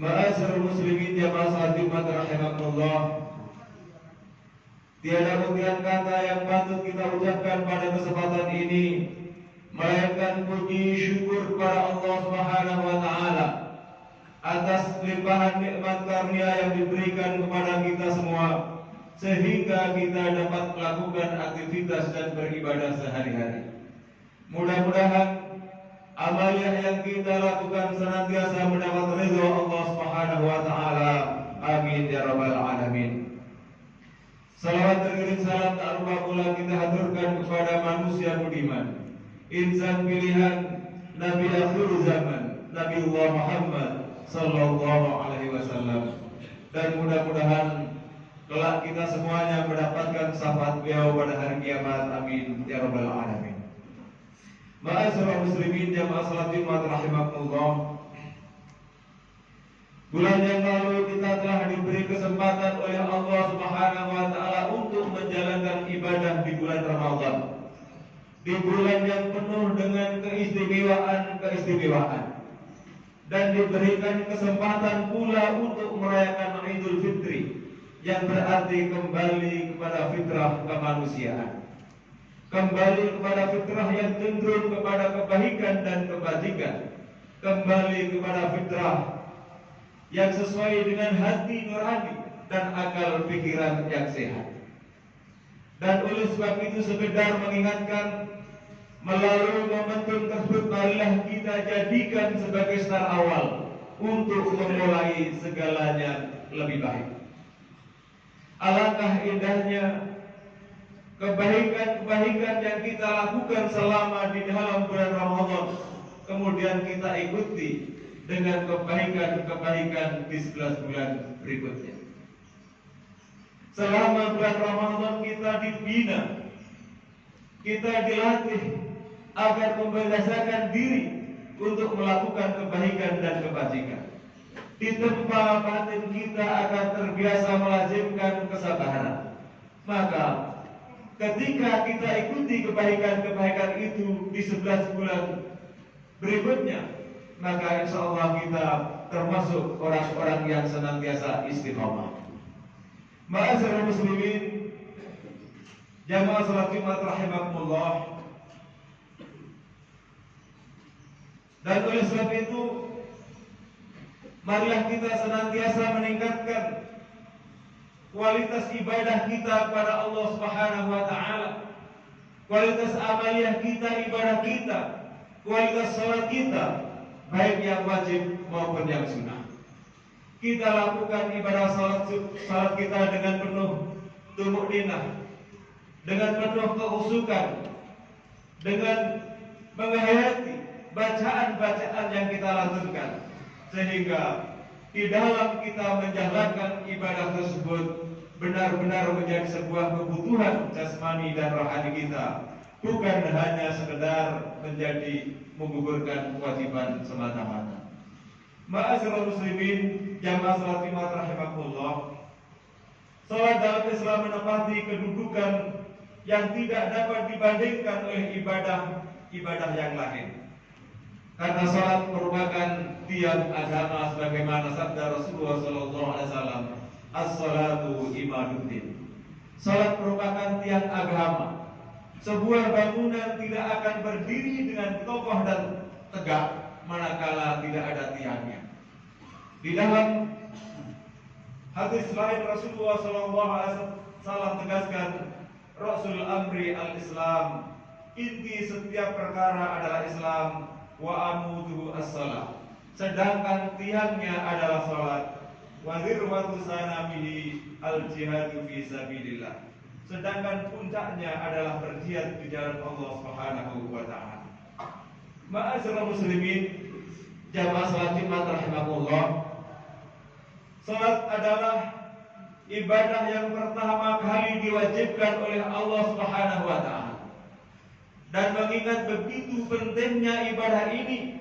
Ma'asyiral muslimin jamaah salat Jumat rahimakumullah. Tiada ukiran kata yang patut kita ucapkan pada kesempatan ini melainkan puji syukur kepada Allah Subhanahu wa taala atas limpahan nikmat karunia yang diberikan kepada kita semua sehingga kita dapat melakukan aktivitas dan beribadah sehari-hari. Mudah-mudahan amalia yang kita lakukan senantiasa mendapat ridha Allah Subhanahu wa taala. Amin ya rabbal alamin. Salawat teriring salam tak lupa pula kita haturkan kepada manusia budiman, insan pilihan, Nabi akhir zaman, Nabi Allah Muhammad sallallahu alaihi wasallam. Dan mudah-mudahan kelak kita semuanya mendapatkan syafaat beliau pada hari kiamat. Amin ya rabbal alamin. Ma'asyiral muslimin jamaah salat Jumat rahimakumullah. Bulan yang lalu kita telah diberi kesempatan oleh Allah Subhanahu wa taala untuk menjalankan ibadah di bulan Ramadan. Di bulan yang penuh dengan keistimewaan dan diberikan kesempatan pula untuk merayakan Idul Fitri yang berarti kembali kepada fitrah kemanusiaan. Kembali kepada fitrah yang cenderung kepada kebaikan dan kebajikan. Kembali kepada fitrah yang sesuai dengan hati nurani dan akal pikiran yang sehat. Dan oleh sebab itu sekedar mengingatkan, melalui momentum tersebut marilah kita jadikan sebagai start awal untuk memulai segalanya lebih baik. Alangkah indahnya kebaikan-kebaikan yang kita lakukan selama di dalam bulan Ramadan kemudian kita ikuti dengan kebaikan-kebaikan di 11 bulan berikutnya. Selama bulan Ramadan kita dibina, kita dilatih agar membiasakan diri untuk melakukan kebaikan dan kebajikan. Ditempa batin kita agar terbiasa melazimkan kesabaran. Maka ketika kita ikuti kebaikan-kebaikan itu di 11 bulan berikutnya, maka insya Allah kita termasuk orang-orang yang senantiasa istiqomah. Ma'asyiral muslimin jamaah salat Jumat rahimakumullah. Dan oleh sebab itu marilah kita senantiasa meningkatkan kualitas ibadah kita kepada Allah Subhanahu wa taala. Kualitas amaliyah kita, ibadah kita, kualitas salat kita, baik yang wajib maupun yang sunnah. Kita lakukan ibadah salat kita dengan penuh tumakninah, dengan penuh kehusukan, dengan menghayati bacaan-bacaan yang kita lantunkan, sehingga di dalam kita menjalankan ibadah tersebut benar-benar menjadi sebuah kebutuhan jasmani dan rohani kita, bukan hanya sekedar menjadi menggugurkan kewajiban semata-mata. Ma'asyiral muslimin jamaah salat Jumat rahimakumullah. Salat dalam Islam menempati kedudukan yang tidak dapat dibandingkan oleh ibadah yang lain. Karena salat merupakan tiang agama sebagaimana sabda Rasulullah sallallahu alaihi wasallam, "As-salatu imaduddin." Salat merupakan tiang agama. Sebuah bangunan tidak akan berdiri dengan kokoh dan tegak manakala tidak ada tiangnya. Di dalam hadis lain Rasulullah SAW tegaskan, Rasul Amri al-Islam, inti setiap perkara adalah Islam, wa amuduhu as-salat. Sedangkan tiangnya adalah salat. Wa zirwatu sanamihi al-jihadu fi sabilillah. Sedangkan puncaknya adalah berjihad di jalan Allah Subhanahu wa taala. Ma'asyiral muslimin jamaah salat Jumat rahimakumullah. Salat adalah ibadah yang pertama kali diwajibkan oleh Allah Subhanahu wa taala. Dan mengingat begitu pentingnya ibadah ini,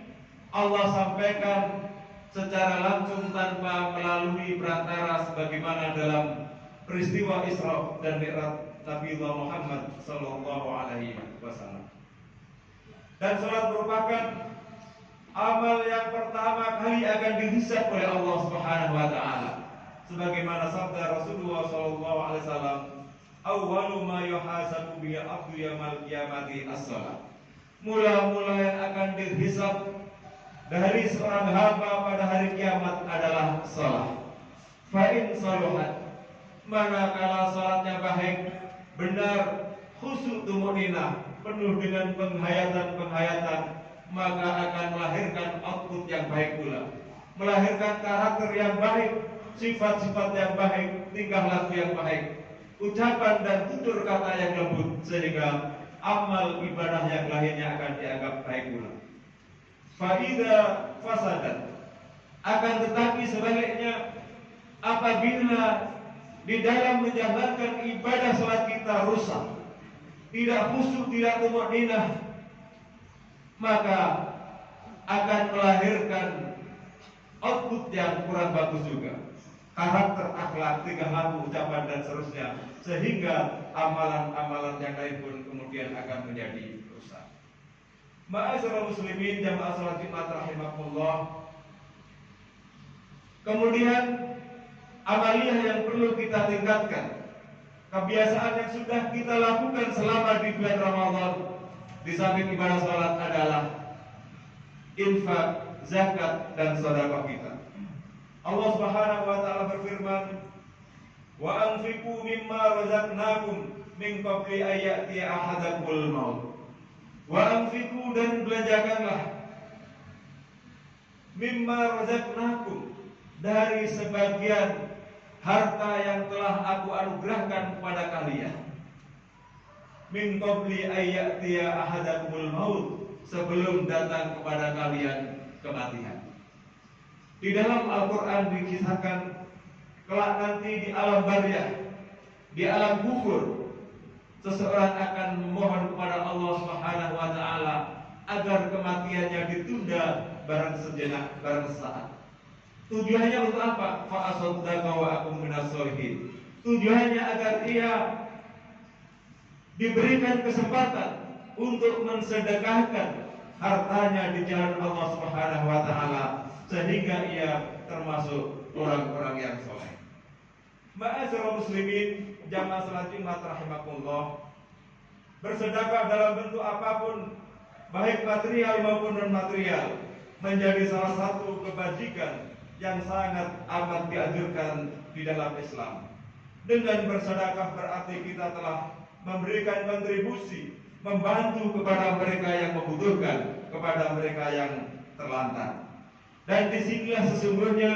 Allah sampaikan secara langsung tanpa melalui perantara sebagaimana dalam peristiwa Isra dan Mi'raj Nabi Muhammad sallallahu alaihi wasallam. Dan salat merupakan amal yang pertama kali akan dihisab oleh Allah Subhanahu wa taala. Sebagaimana sabda Rasulullah sallallahu alaihi wasallam, "Awwalu ma yuhasabu bihi abdu yaumil qiyamati as-shalah." Mula-mula yang akan dihisab dari seorang hamba pada hari kiamat adalah salat. Fa in saluhat, manakala salatnya baik, benar, khusyuk tumaninah, penuh dengan penghayatan-penghayatan, maka akan melahirkan output yang baik pula, melahirkan karakter yang baik, sifat-sifat yang baik, tingkah laku yang baik, ucapan dan tutur kata yang lembut, sehingga amal ibadah yang lainnya akan dianggap baik pula. Faida fasadat, akan tetapi sebaliknya, apabila di dalam menjalankan ibadah salat kita rusak, tidak khusyuk, tidak tumaninah, maka akan melahirkan output yang kurang bagus juga, karakter, akhlak, tingkah laku, ucapan dan seterusnya, sehingga amalan-amalan yang lain pun kemudian akan menjadi rusak. Ma'asyiral muslimin jamaah salat Jumat rahimakumullah. Kemudian amaliyah yang perlu kita tingkatkan, kebiasaan yang sudah kita lakukan selama di bulan Ramadan di samping ibadah salat adalah infak, zakat dan sedekah kita. Allah Subhanahu wa taala berfirman, "Wa anfiqu mimma razaqnakum min qabli an ya'tiya ahadakumul maut." Wa anfiqu, dan belanjakanlah, mimma razaqnakum, dari sebagian harta yang telah aku anugerahkan kepada kalian, min qabli an ya'tiya ahadakumul maut, sebelum datang kepada kalian kematian. Di dalam Al-Quran dikisahkan kelak nanti di alam barzakh, di alam kubur, seseorang akan memohon kepada Allah Subhanahu wa taala agar kematiannya ditunda barang sejenak, barang sesaat. Tujuannya untuk apa? Fa asaddaqa wa akum minas sholihin. Tujuannya agar ia diberikan kesempatan untuk mensedekahkan hartanya di jalan Allah Subhanahu wa taala, sehingga ia termasuk orang-orang yang soleh. Ma'asyiral muslimin jamaah salat Jumat rahimakumullah, bersedekah dalam bentuk apapun, baik material maupun non material, menjadi salah satu kebajikan yang sangat amat dianjurkan di dalam Islam. Dengan bersedekah berarti kita telah memberikan kontribusi, membantu kepada mereka yang membutuhkan, kepada mereka yang terlantar. Dan disinilah sesungguhnya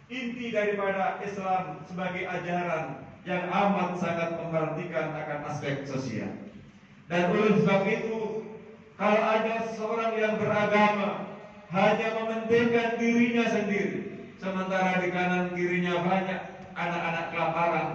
inti daripada Islam sebagai ajaran yang amat sangat memperhatikan akan aspek sosial. Dan oleh sebab itu, kalau ada seseorang yang beragama hanya mementingkan dirinya sendiri, sementara di kanan kirinya banyak anak-anak kelaparan,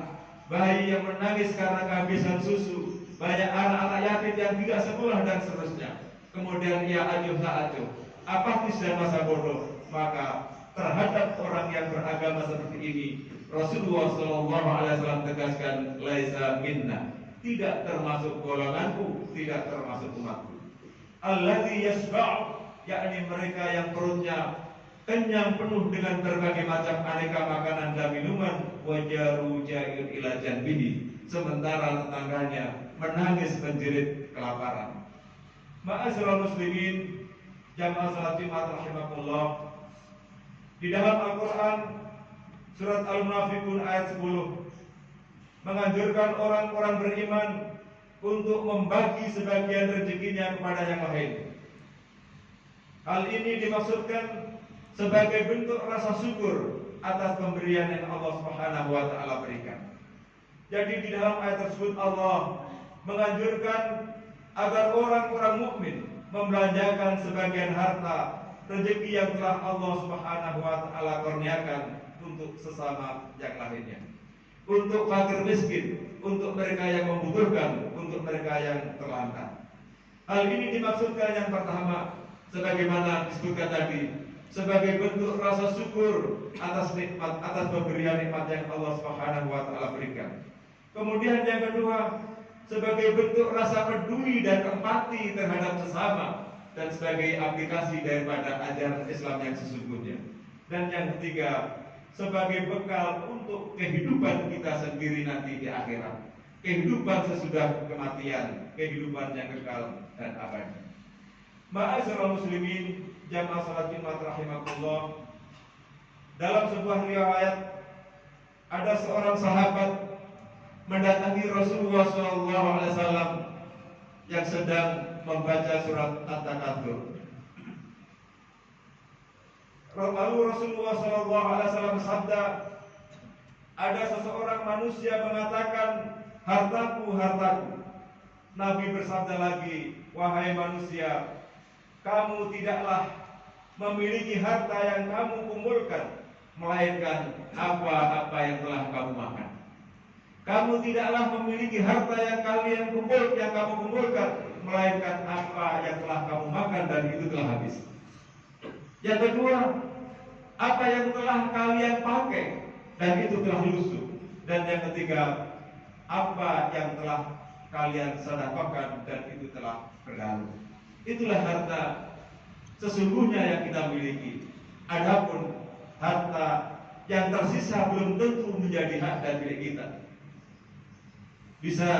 bayi yang menangis karena kehabisan susu, banyak anak-anak yatim yang tidak sekolah dan seterusnya, kemudian ia acuh tak acuh, apatis dan masa bodoh, maka terhadap orang yang beragama seperti ini, Rasulullah SAW tegaskan, laisa minna, tidak termasuk golonganku, tidak termasuk umatku. Alladzi yasba'u, yakni mereka yang perutnya kenyang penuh dengan berbagai macam aneka makanan dan minuman, wajaru ja'ir ila janbihi, sementara tetangganya menangis menjerit kelaparan. Ma'asyiral muslimin jamaah salat Jumat rahimakumullah, di dalam Al-Quran surat Al-Munafiqun ayat 10 menganjurkan orang-orang beriman untuk membagi sebagian rezekinya kepada yang lain. Hal ini dimaksudkan sebagai bentuk rasa syukur atas pemberian yang Allah Subhanahu wa taala berikan. Jadi di dalam ayat tersebut Allah menganjurkan agar orang-orang mukmin membelanjakan sebagian harta rezeki yang telah Allah Subhanahu wa taala kurniakan untuk sesama yang lainnya, untuk fakir miskin, untuk mereka yang membutuhkan, untuk mereka yang terlantar. Hal ini dimaksudkan yang pertama, sebagaimana disebutkan tadi, sebagai bentuk rasa syukur atas nikmat, atas pemberian nikmat yang Allah Subhanahu wa taala berikan. Kemudian yang kedua, sebagai bentuk rasa peduli dan empati terhadap sesama, dan sebagai aplikasi daripada ajaran Islam yang sesungguhnya. Dan yang ketiga, sebagai bekal untuk kehidupan kita sendiri nanti di akhirat, kehidupan sesudah kematian, kehidupan yang kekal dan abadi. Ma'asyiral muslimin, jamaah salat Jumat rahimakumullah. Dalam sebuah riwayat, ada seorang sahabat mendatangi Rasulullah SAW yang sedang membaca surat At-Takatsur. Lalu Rasulullah SAW bersabda, ada seseorang manusia mengatakan, hartaku, hartaku. Nabi bersabda lagi, wahai manusia, kamu tidaklah memiliki harta yang kamu kumpulkan, melainkan apa-apa yang telah kamu makan. Kamu tidaklah memiliki harta yang kamu kumpulkan, melainkan apa yang telah kamu makan dan itu telah habis. Yang kedua, apa yang telah kalian pakai dan itu telah lusuh. Dan yang ketiga, apa yang telah kalian sedekahkan dan itu telah berlalu. Itulah harta sesungguhnya yang kita miliki. Adapun harta yang tersisa belum tentu menjadi hak dan milik kita. Bisa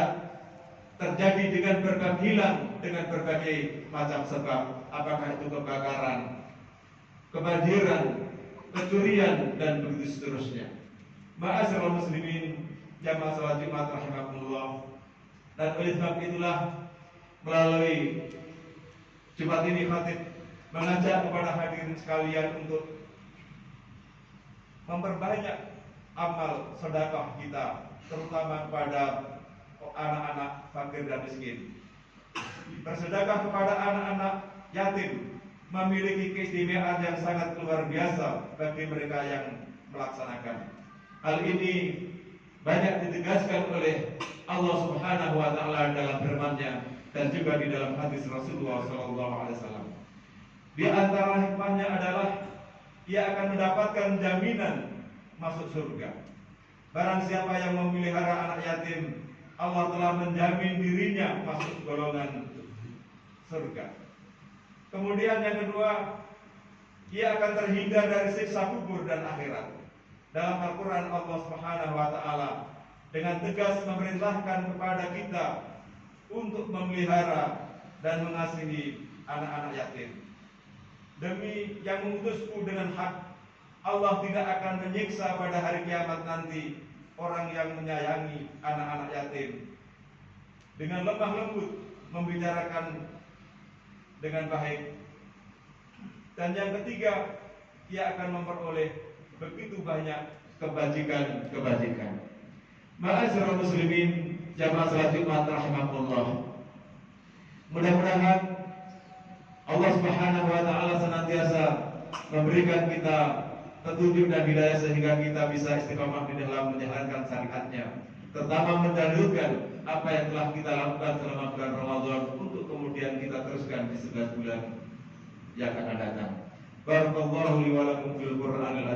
terjadi dengan berkehilang dengan berbagai macam sebab, apakah itu kebakaran, kebanjiran, kecurian dan begitu seterusnya. Ma'asyiral muslimin, jamaah salat Jumat rahimakumullah. Dan oleh sebab itulah melalui Jumat ini khatib mengajak kepada hadirin sekalian untuk memperbanyak amal sedekah kita, terutama kepada anak-anak fakir dan miskin. Bersedekah kepada anak-anak yatim memiliki keistimewaan yang sangat luar biasa bagi mereka yang melaksanakan. Hal ini banyak ditegaskan oleh Allah Subhanahu wa taala dalam firman-Nya dan juga di dalam hadis Rasulullah SAW. Di antara hikmahnya adalah ia akan mendapatkan jaminan masuk surga. Barang siapa yang memelihara anak yatim, Allah telah menjamin dirinya masuk golongan surga. Kemudian yang kedua, ia akan terhindar dari siksa kubur dan akhirat. Dalam Al-Quran Allah Subhanahu wa taala dengan tegas memerintahkan kepada kita untuk memelihara dan mengasihi anak-anak yatim. Demi yang mengutusku dengan hak, Allah tidak akan menyiksa pada hari kiamat nanti orang yang menyayangi anak-anak yatim, dengan lemah lembut membicarakan dengan baik. Dan yang ketiga, ia akan memperoleh begitu banyak kebajikan. Ma'asyiral muslimin, jamaah salat Jumat rahimakumullah. Mudah-mudahan Allah Subhanahu wa taala senantiasa memberikan kita petunjuk dan hidayah sehingga kita bisa istiqamah di dalam menjalankan syariatnya, terutama mendalilkan apa yang telah kita lakukan selama bulan Ramadan untuk kemudian kita teruskan di 11 bulan yang akan datang. Barakallahu li wa lakum fil Qur'anil